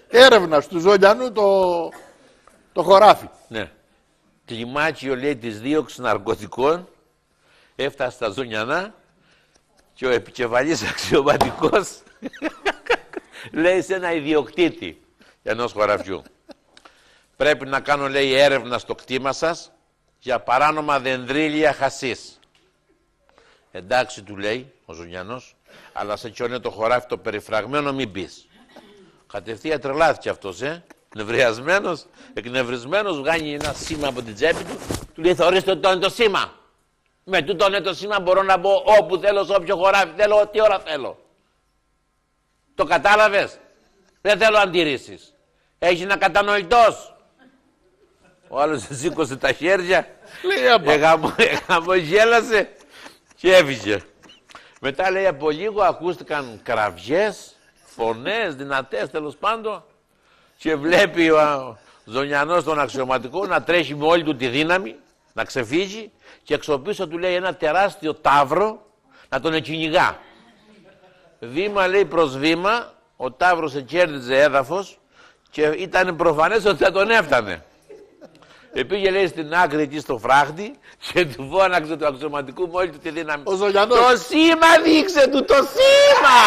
έρευνα του Ζωνιανού το χωράφι. Ναι. Κλιμάκιο, λέει, της δίωξης ναρκωτικών έφτασε στα Ζωνιανά και ο επικεφαλής αξιωματικός λέει σε ένα ιδιοκτήτη ενός χωραφιού. Πρέπει να κάνω, λέει, έρευνα στο κτήμα σας για παράνομα δενδρίλια χασίς. Εντάξει, του λέει ο Ζωνιανός, αλλά σε τσιώνε το χωράφι το περιφραγμένο μην πεις. Κατευθείαν τρελάθηκε αυτός, νευριασμένος, εκνευρισμένος, βγάνει ένα σήμα από την τσέπη του, του λέει, θα ορίστε το είναι το σήμα. Με τούτο είναι το σήμα, μπορώ να μπω όπου θέλω, σε όποιο χωράφι θέλω, τι ώρα θέλω. Το κατάλαβες? Δεν θέλω αντιρρήσεις. Έχεις ένα κατανοητός. Ο άλλος σήκωσε τα χέρια, χαμογέλασε και έφυγε. Μετά, λέει, από λίγο ακούστηκαν κραυγές, φωνές δυνατές τέλος πάντων, και βλέπει ο Ζωνιανός τον αξιωματικό να τρέχει με όλη του τη δύναμη, να ξεφύγει, και εξω πίσω του, λέει, ένα τεράστιο ταύρο να τον εκκυνηγά. Βήμα, λέει, προς βήμα, ο ταύρος εκέρδιζε έδαφος και ήταν προφανές ότι θα τον έφτανε. Πήγε, λέει, στην άκρη εκεί στο φράχτη και του φώναξε του αξιωματικού με όλη του τη δύναμη. Ο Ζωνιανός. Το σήμα δείξε του, το σήμα!